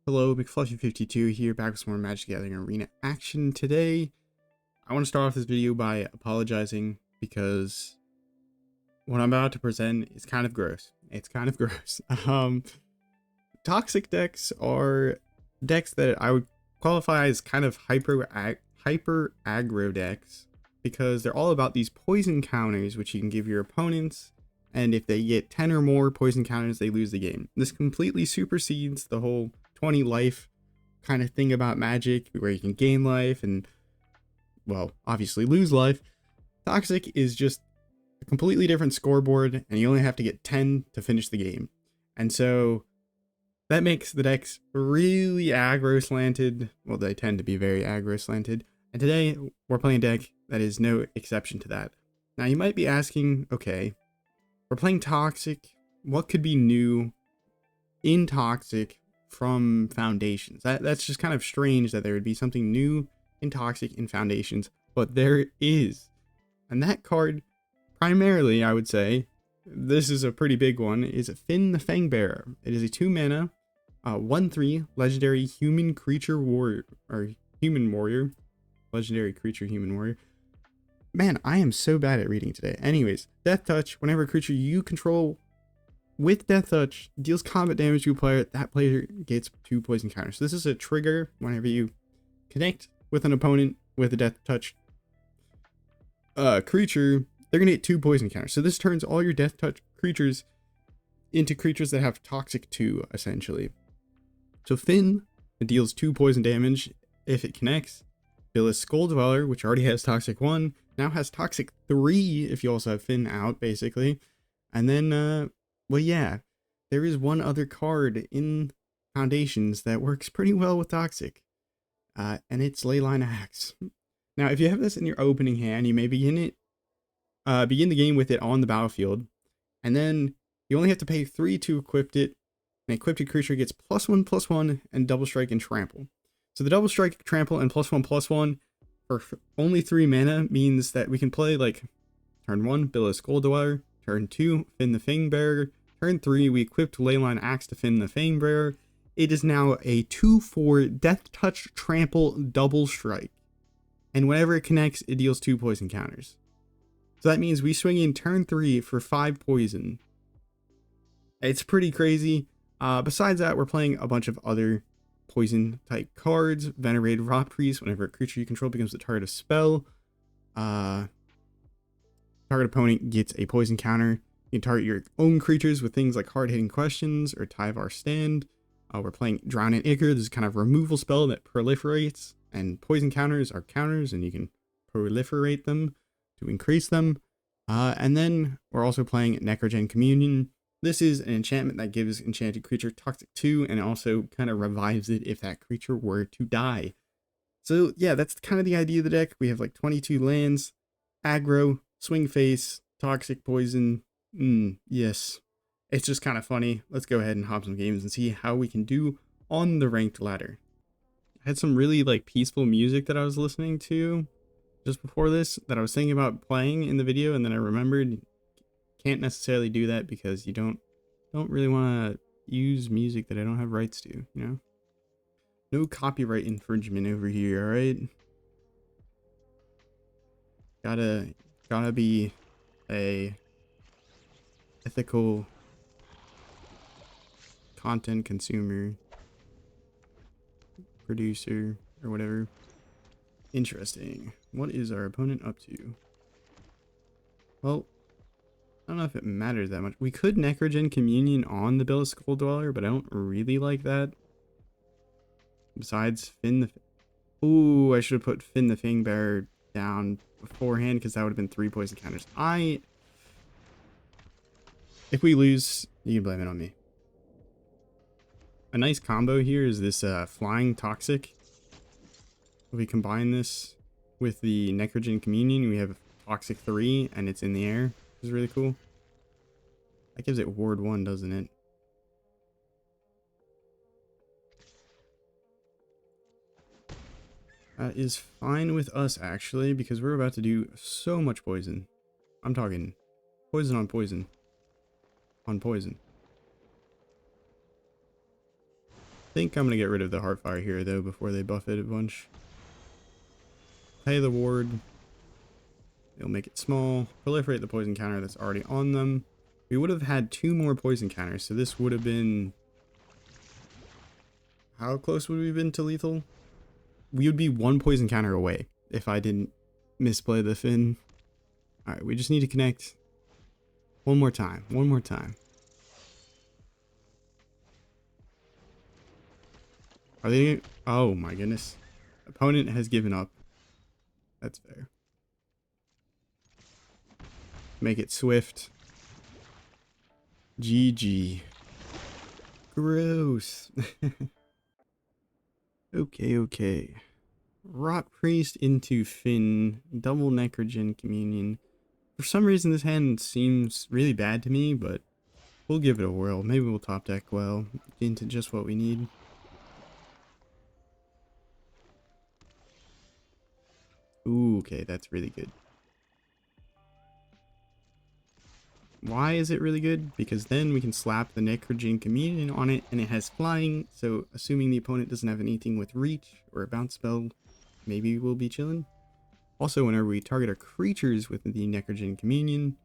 Hello, McFluffy52 here, back with some more Magic the Gathering Arena action. Today, I want to start off this video by apologizing because what I'm about to present is kind of gross. It's kind of gross. Toxic decks are decks that I would qualify as kind of hyper aggro decks because they're all about these poison counters which you can give your opponents, and if they get 10 or more poison counters, they lose the game. This completely supersedes the whole 20 life kind of thing about Magic, where you can gain life and, well, obviously lose life. Toxic is just a completely different scoreboard, and you only have to get 10 to finish the game. And so that makes the decks really aggro slanted. Well, they tend to be very aggro slanted. And today we're playing a deck that is no exception to that. Now you might be asking, okay, we're playing Toxic. What could be new in Toxic from Foundations? That's just kind of strange that there would be something new in Toxic in Foundations, but there is. And that card, primarily, I would say, this is a pretty big one, is Fynn the Fangbearer. It is a 2-mana, 1/3 legendary human creature warrior, or human warrior. Legendary creature human warrior. Man, I am so bad at reading today. Anyways, Death Touch. Whenever a creature you control with Death Touch deals combat damage to a player, that player gets 2 poison counters. So this is a trigger whenever you connect with an opponent with a Death Touch creature, they're going to get 2 poison counters. So this turns all your Death Touch creatures into creatures that have Toxic 2, essentially. So Fynn, it deals 2 poison damage if it connects. Bilious Skulldweller, which already has Toxic 1, now has Toxic 3 if you also have Fynn out, basically. And then, well, yeah, there is one other card in Foundations that works pretty well with Toxic, and it's Leyline Axe. Now, if you have this in your opening hand, you may begin the game with it on the battlefield, and then you only have to pay 3 to equip it. An equipped creature gets +1/+1 and double strike and trample. So the double strike, trample, and +1/+1 for only 3 mana means that we can play like turn 1, Bilious Skulldweller, turn 2, Fynn the Fangbearer, turn 3, we equipped Leyline Axe to Fynn the Fangbearer. It is now a 2/4 Death Touch Trample double strike. And whenever it connects, it deals 2 poison counters. So that means we swing in turn 3 for 5 poison. It's pretty crazy. Besides that, we're playing a bunch of other poison type cards. Venerated Rotpriest, whenever a creature you control becomes the target of spell, target opponent gets a poison counter. You can target your own creatures with things like hard-hitting questions or Tyvar stand. We're playing Drown in Ichor. This is kind of a removal spell that proliferates, and poison counters are counters, and you can proliferate them to increase them. And then we're also playing Necrogen Communion. This is an enchantment that gives enchanted creature Toxic 2, and it also kind of revives it if that creature were to die. So yeah, that's kind of the idea of the deck. We have like 22 lands, aggro, swing face, toxic, poison. Yes, it's just kind of funny. Let's go ahead and hop some games and see how we can do on the ranked ladder. I had some really like peaceful music that I was listening to just before this that I was thinking about playing in the video, and then I remembered can't necessarily do that because you don't really want to use music that I don't have rights to, you know? No copyright infringement over here, all right? Gotta be a ethical content consumer, producer, or whatever. Interesting. What is our opponent up to? Well, I don't know if it matters that much. We could Necrogen Communion on the Bilious Skulldweller, but I don't really like that. Besides, Fynn the... Ooh, I should have put Fynn the Fangbearer down beforehand because that would have been 3 poison counters. If we lose, you can blame it on me. A nice combo here is this Flying Toxic. If we combine this with the Necrogen Communion, we have Toxic 3, and it's in the air. Which is really cool. That gives it Ward 1, doesn't it? That is fine with us, actually, because we're about to do so much poison. I'm talking poison on poison on poison. think I'm gonna get rid of the Heartfire here though before they buff it a bunch. Pay the ward. It'll make it small. Proliferate the poison counter that's already on them. We would have had 2 more poison counters, so this would have been... How close would we have been to lethal? We would be 1 poison counter away if I didn't misplay the Fynn. Alright, we just need to connect one more time. One more time. Are they... Oh my goodness. Opponent has given up. That's fair. Make it swift. GG. Gross. Okay. Rotpriest into Fynn. Double Necrogen Communion. For some reason this hand seems really bad to me, but we'll give it a whirl. Maybe we'll top deck well into just what we need. Ooh, okay, that's really good. Why is it really good? Because then we can slap the Necrogen Communion on it and it has flying, so assuming the opponent doesn't have anything with reach or a bounce spell, maybe we'll be chilling. Also, whenever we target our creatures with the Necrogen Communion,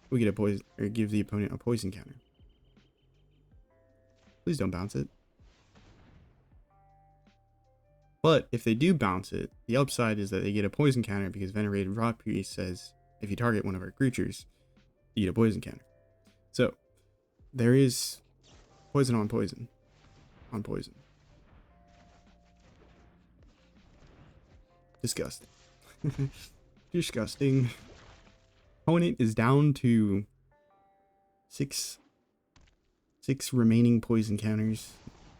we get a poison, or give the opponent a poison counter. Please don't bounce it. But if they do bounce it, the upside is that they get a poison counter because Venerated Rotpriest says if you target one of our creatures, you get a poison counter. So there is poison on poison on poison. Disgusting. Disgusting. Opponent is down to six remaining poison counters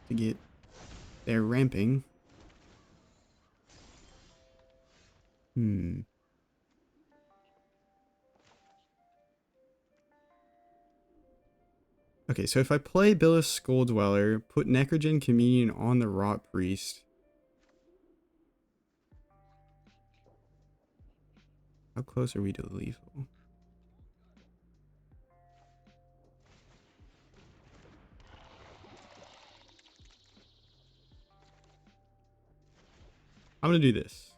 to get their ramping. Okay, so if I play Bilious Skulldweller, put Necrogen Communion on the Rotpriest. How close are we to lethal? I'm gonna do this.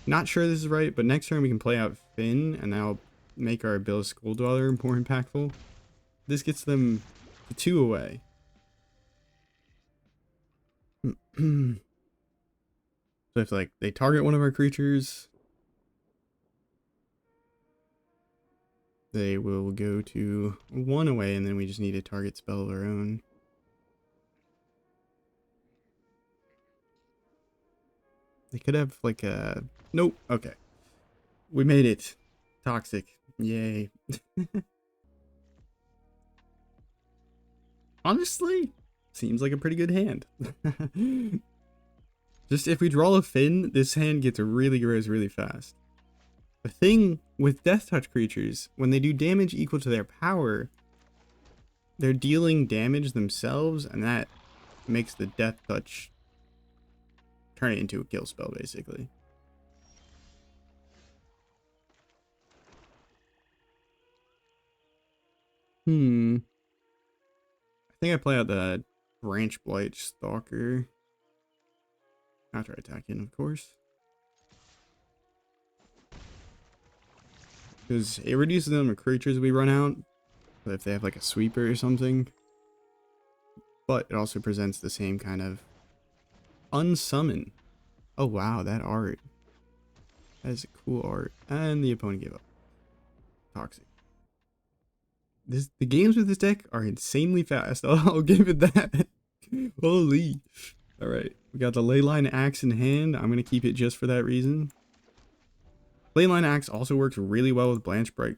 Not sure this is right, but next turn we can play out Fynn, and that'll make our Bilious Skulldweller more impactful. This gets them 2 away. So if like they target one of our creatures, they will go to 1 away, and then we just need a target spell of our own. They could have like a... Nope. Okay. We made it. Toxic. Yay. Honestly, seems like a pretty good hand. Just if we draw a Fynn, this hand gets really gross really fast. The thing with Death Touch creatures, when they do damage equal to their power, they're dealing damage themselves, and that makes the Death Touch turn it into a kill spell, basically. I think I play out the Branchblight Stalker. After I attack in, of course. Because it reduces the number of creatures we run out. But if they have like a sweeper or something. But it also presents the same kind of unsummon. Oh wow, that art. That is a cool art. And the opponent gave up. Toxic. The games with this deck are insanely fast. I'll give it that. Holy. Alright, we got the Leyline Axe in hand. I'm going to keep it just for that reason. Leyline Axe also works really well with Branchblight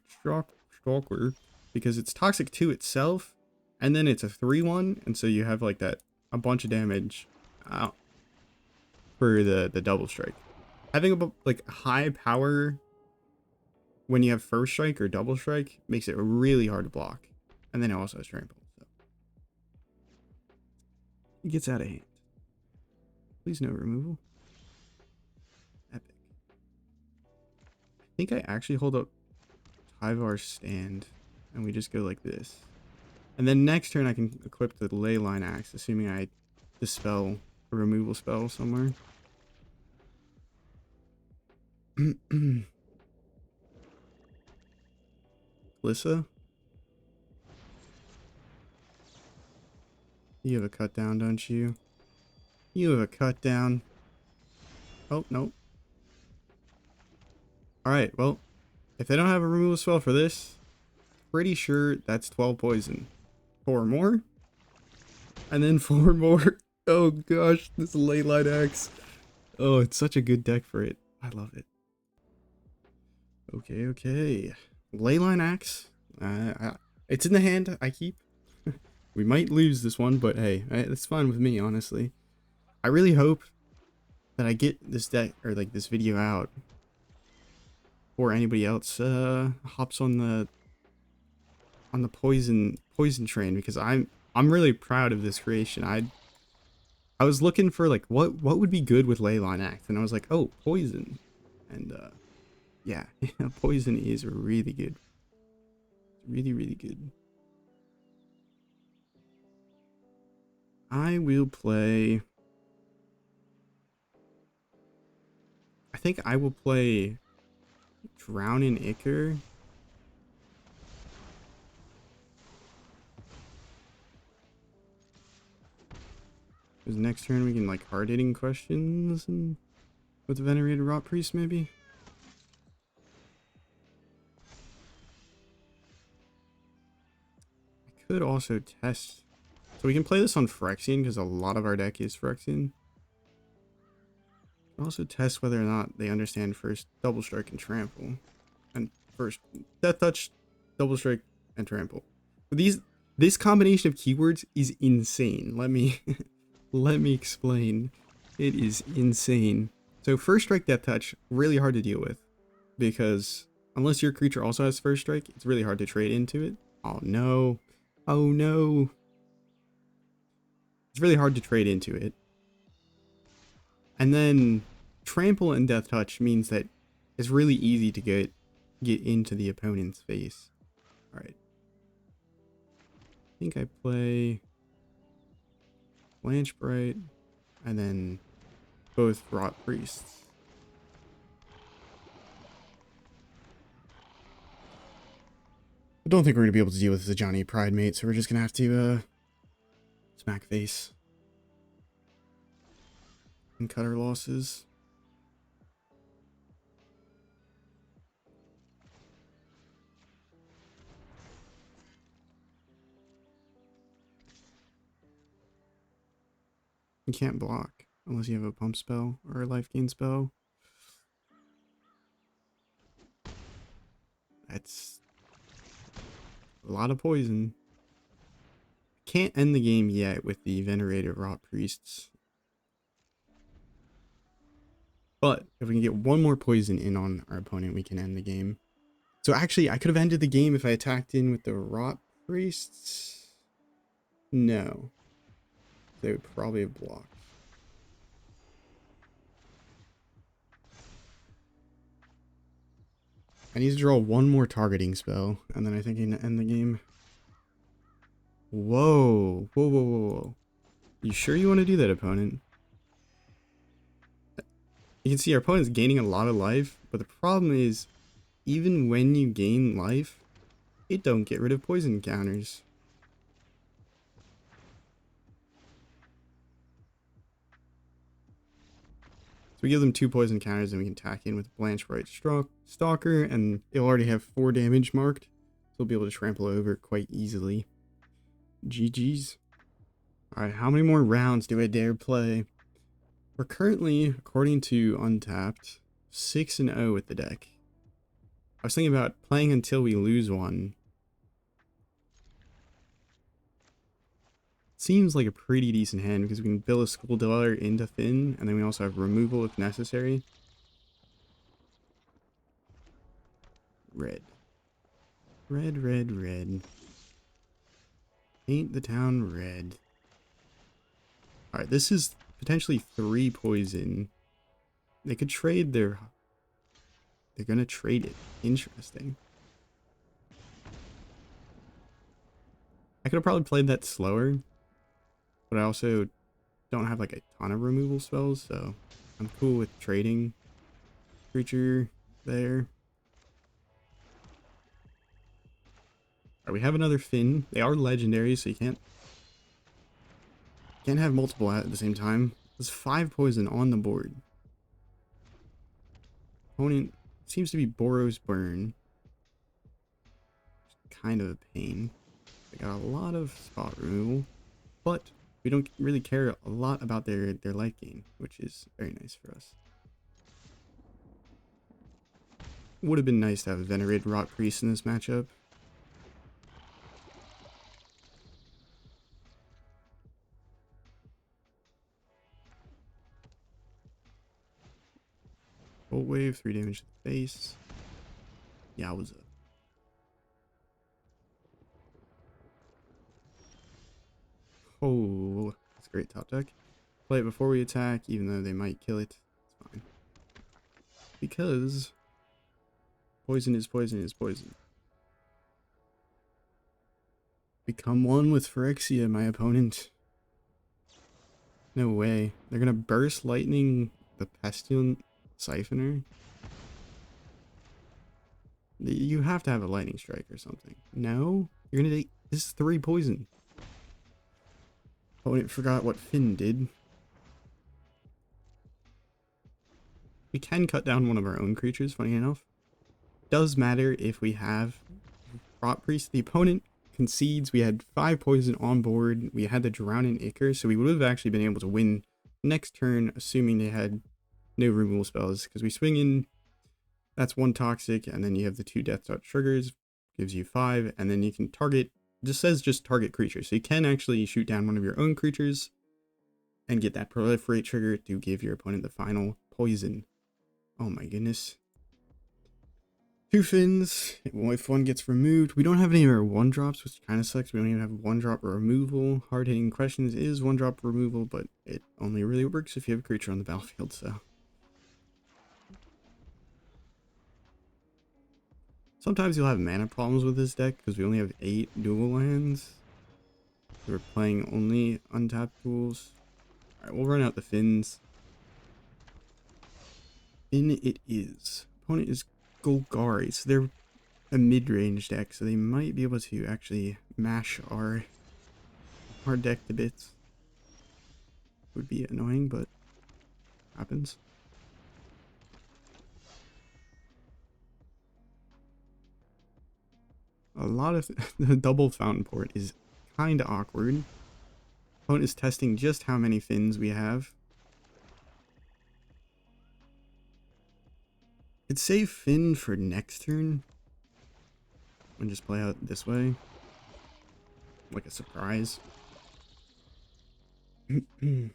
Stalker because it's toxic to itself, and then it's a 3/1, and so you have like that a bunch of damage for the double strike. Having a like high power when you have first strike or double strike makes it really hard to block, and then it also has trample. So it gets out of hand. Please no removal. Epic. I think I actually hold up Tyvar stand and we just go like this. And then next turn I can equip the Leyline Axe, assuming I dispel a removal spell somewhere. Lissa? You have a cut down, don't you? You have a cut down. Oh, nope. Alright, well, if they don't have a removal spell for this, pretty sure that's 12 poison. 4 more. And then 4 more. Oh gosh, this Leyline Axe. Oh, it's such a good deck for it. I love it. Okay, okay. Leyline Axe. It's in the hand I keep. We might lose this one, but hey, it's fine with me, honestly. I really hope that I get this deck, or like this video out before anybody else hops on the poison train, because I'm really proud of this creation. I was looking for like what would be good with Leyline Axe, and I was like, oh, poison. And yeah, poison is really good. Really, really good. I will play... I think I will play Drowning Ichor. Because next turn we can like hard-hitting questions and with the Venerated Rotpriest maybe. I could also test... So we can play this on Phyrexian because a lot of our deck is Phyrexian. Also test whether or not they understand first Double Strike and Trample. And first Death Touch, Double Strike, and Trample. But this combination of keywords is insane. Let me let me explain. It is insane. So First Strike, Death Touch, really hard to deal with. Because unless your creature also has First Strike, it's really hard to trade into it. Oh no. Oh no. It's really hard to trade into it. And then Trample and Death Touch means that it's really easy to get into the opponent's face. Alright. I think I play Branchblight and then both Rotpriests. I don't think we're going to be able to deal with the Johnny Pride mate, so we're just going to have to smack face and cut our losses. You can't block unless you have a pump spell or a Lifegain spell. That's a lot of poison. Can't end the game yet with the Venerated Rotpriests. But if we can get one more poison in on our opponent, we can end the game. So actually, I could have ended the game if I attacked in with the Rotpriests. No. They would probably have blocked. I need to draw one more targeting spell, and then I think I can end the game. Whoa. Whoa, whoa, whoa, whoa. You sure you want to do that, opponent? You can see our opponent's gaining a lot of life, but the problem is, even when you gain life, it don't get rid of poison counters. So we give them 2 poison counters, and we can tack in with Branchblight Stalker, and it'll already have 4 damage marked, so we'll be able to trample over quite easily. GG's. Alright, how many more rounds do I dare play? We're currently, according to Untapped, 6-0 with the deck. I was thinking about playing until we lose one. Seems like a pretty decent hand because we can Bilious Skulldweller into Fynn, and then we also have removal if necessary. Red. Red, red, red. Paint the town red. Alright, this is potentially 3 poison. They could trade their... They're gonna trade it. Interesting. I could have probably played that slower, but I also don't have like a ton of removal spells, so I'm cool with trading creature there. Alright, we have another Fynn. They are legendary, so you can't have multiple at the same time. There's 5 poison on the board. Opponent seems to be Boros Burn. Kind of a pain. They got a lot of spot removal, but we don't really care a lot about their life gain, which is very nice for us. Would have been nice to have a Venerated Rotpriest in this matchup. Bolt Wave, 3 damage to the face. Yowza. Oh, that's a great top deck. Play it before we attack, even though they might kill it. It's fine. Because poison is poison is poison. Become one with Phyrexia, my opponent. No way. They're gonna burst lightning the Pestilent Syphoner. You have to have a lightning strike or something. No? You're gonna take this is 3 poison. Opponent forgot what Fynn did. We can cut down one of our own creatures, funny enough. Does matter if we have Rotpriest. The opponent concedes. We had 5 poison on board. We had the Drown in Ichor, so we would have actually been able to win next turn, assuming they had no removal spells. Because we swing in, that's 1 toxic, and then you have the 2 death touch triggers, gives you 5, and then you can target, just says just target creatures. So you can actually shoot down one of your own creatures and get that proliferate trigger to give your opponent the final poison. Oh my goodness. 2 Fynns. If one gets removed, we don't have any of our 1-drops, which kind of sucks. We don't even have 1-drop removal. Hard-hitting questions is 1-drop removal, but it only really works if you have a creature on the battlefield, so. Sometimes you'll have mana problems with this deck because we only have 8 dual lands. We're playing only untapped tools. Alright, we'll run out the Fynns. Fynn it is. Opponent is Golgari, so they're a mid-range deck, so they might be able to actually mash our deck to bits. Would be annoying, but happens. A lot of the double fountain port is kind of awkward. Opponent is testing just how many Fynns we have. Could save Fynn for next turn and just play out this way like a surprise. I'm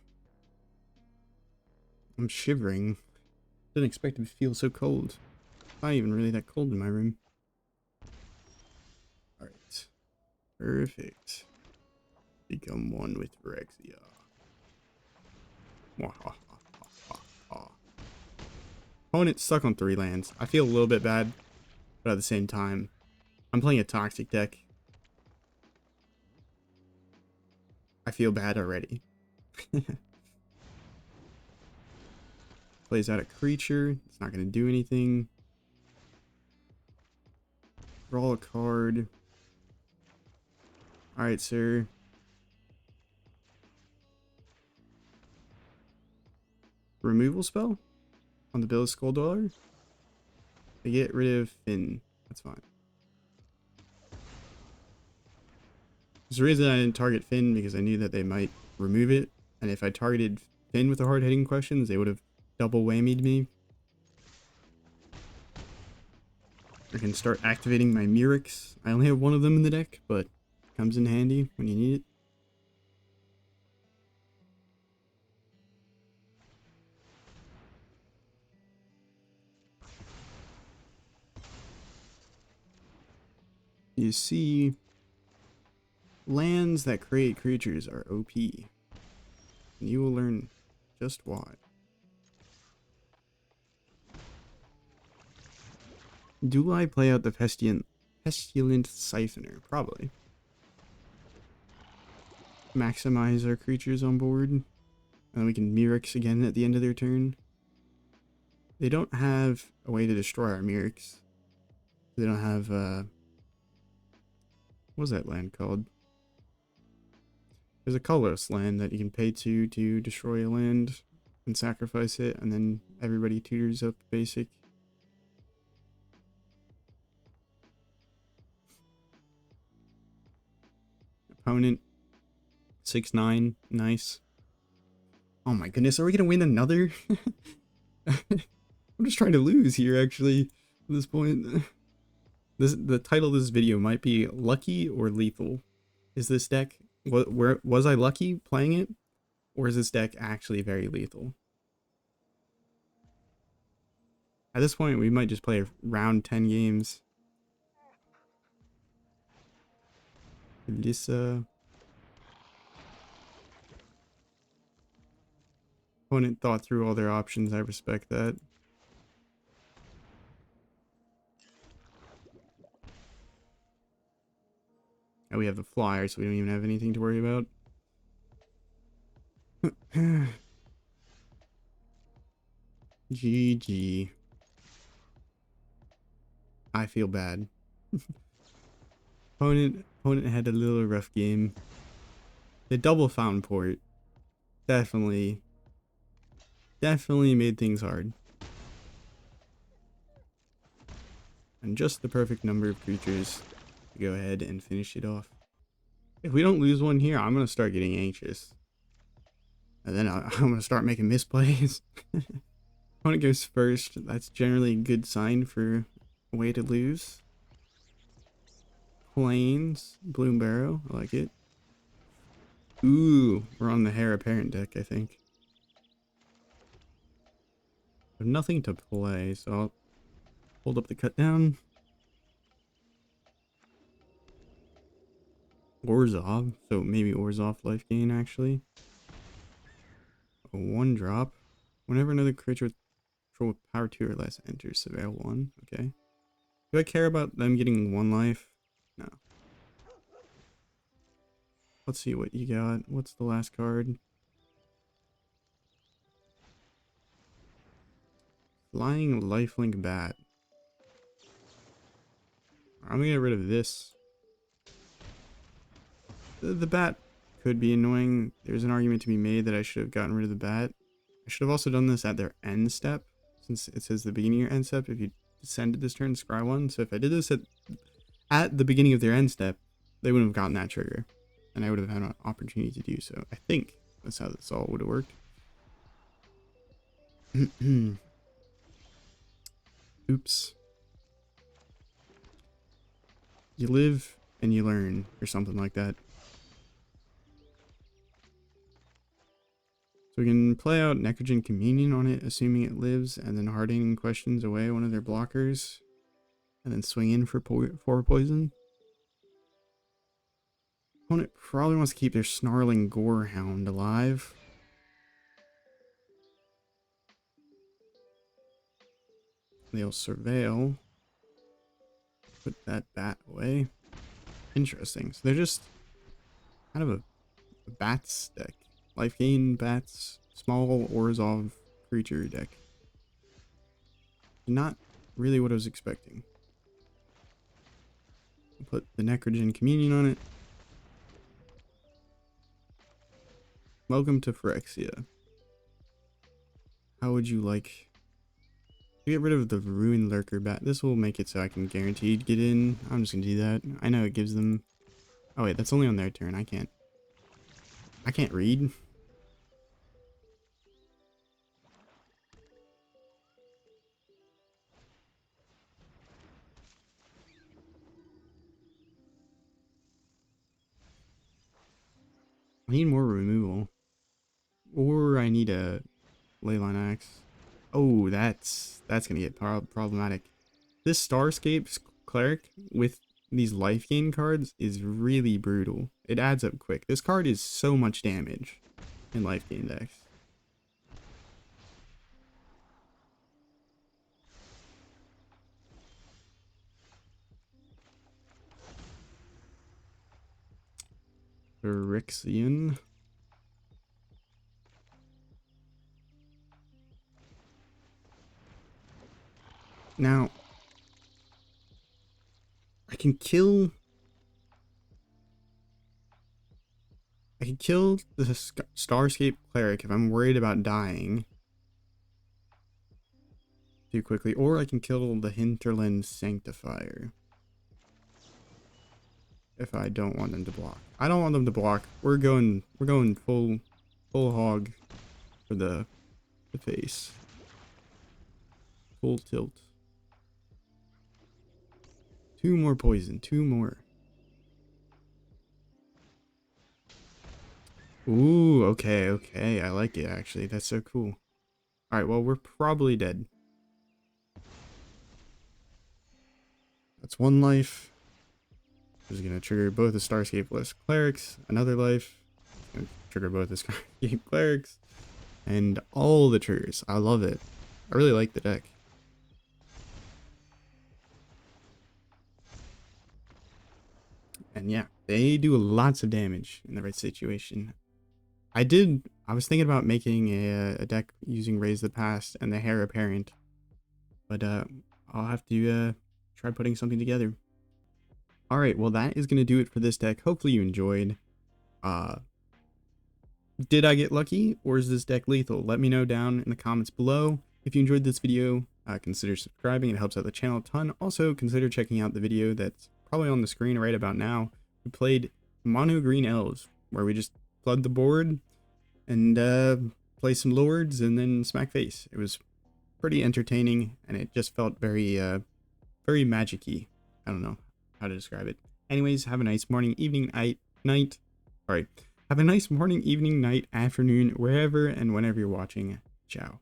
shivering. Didn't expect it to feel so cold. It's not even really that cold in my room. Alright. Perfect. Become one with Phyrexia. Opponent stuck on 3 lands. I feel a little bit bad, but at the same time, I'm playing a toxic deck. I feel bad already. Plays out a creature. It's not going to do anything. Draw a card. Alright, sir. Removal spell on the Bilious Skulldweller. They get rid of Fynn. That's fine. There's a reason I didn't target Fynn, because I knew that they might remove it. And if I targeted Fynn with the hard-hitting questions, they would have double whammied me. I can start activating my Mirrex. I only have 1 of them in the deck, but it comes in handy when you need it. You see, lands that create creatures are OP. And you will learn just why. Do I play out the Pestilent Syphoner? Probably. maximize our creatures on board. And then we can Mirrex again at the end of their turn. They don't have a way to destroy our Mirrex. They don't have, what was that land called? There's a colorless land that you can pay to destroy a land and sacrifice it, and then everybody tutors up basic. Opponent 6/9, nice. Oh my goodness, are we gonna win another? I'm just trying to lose here actually at this point. The title of this video might be Lucky or Lethal. Is this deck, was I lucky playing it? Or is this deck actually very lethal? At this point, we might just play around 10 games. Lisa. Opponent thought through all their options. I respect that. And we have the flyer, so we don't even have anything to worry about. GG. I feel bad. Opponent had a little rough game. The double fountain port definitely made things hard. And just the perfect number of creatures to go ahead and finish it off. If we don't lose one here, I'm gonna start getting anxious. And then I'm gonna start making misplays. Opponent goes first. That's generally a good sign for a way to lose. Plains, Bloom Barrow, I like it. Ooh, we're on the Heir Apparent deck, I think. I have nothing to play, so I'll hold up the cut down. Orzhov, so maybe Orzhov Lifegain actually. A 1-drop. Whenever another creature with control with power 2 or less enters, surveil 1. Okay. Do I care about them getting 1 life? No. Let's see what you got. What's the last card? Flying Lifelink Bat. I'm gonna get rid of this. The bat could be annoying. There's an argument to be made that I should have gotten rid of the bat. I should have also done this at their end step, since it says the beginning of your end step. If you descended this turn, scry 1. So if I did this at the beginning of their end step, they wouldn't have gotten that trigger, and I would have had an opportunity to do so. I think that's how this all would have worked. Oops. You live and you learn, or something like that. So we can play out Necrogen Communion on it, assuming it lives, and then hardening questions away one of their blockers, and then swing in for 4 poison. Opponent probably wants to keep their Snarling Gorehound alive. They'll surveil. Put that bat away. Interesting. So they're just kind of a bats deck. Lifegain, bats, small Orzhov creature deck. Not really what I was expecting. I'll put the Necrogen Communion on it. Welcome to Phyrexia. How would you like to get rid of the Ruin Lurker bat? This will make it so I can guaranteed get in. I'm just gonna do that. I know it gives them... Oh wait, that's only on their turn. I can't read. I need more removal. Or I need a Leyline Axe. Oh, that's gonna get problematic. This Starscape's Cleric with these life gain cards is really brutal. It adds up quick. This card is so much damage in life gain decks. Phyrexian. Now, I can kill the Starscape Cleric if I'm worried about dying too quickly, or I can kill the Hinterland Sanctifier if I don't want them to block. I don't want them to block. We're going full hog for the face. Full tilt. 2 more poison, 2 more. Ooh, okay, I like it actually. That's so cool. Alright, well, we're probably dead. That's 1 life. This is gonna trigger both the Starscape Clerics, another life. Gonna trigger both the Starscape Clerics, and all the triggers. I love it. I really like the deck. And yeah, they do lots of damage in the right situation. I was thinking about making a deck using Raise the Past and the Heir Apparent, but I'll have to try putting something together. Alright, well that is going to do it for this deck. Hopefully you enjoyed. Did I get lucky, or is this deck lethal? Let me know down in the comments below. If you enjoyed this video, consider subscribing. It helps out the channel a ton. Also, consider checking out the video that's probably on the screen right about now. We played Mono Green Elves, where we just flood the board and play some lords and then smack face. It was pretty entertaining, and it just felt very very magic-y. I don't know how to describe it. Anyways, have a nice morning, evening, night. Alright. Have a nice morning, evening, night, afternoon, wherever and whenever you're watching. Ciao.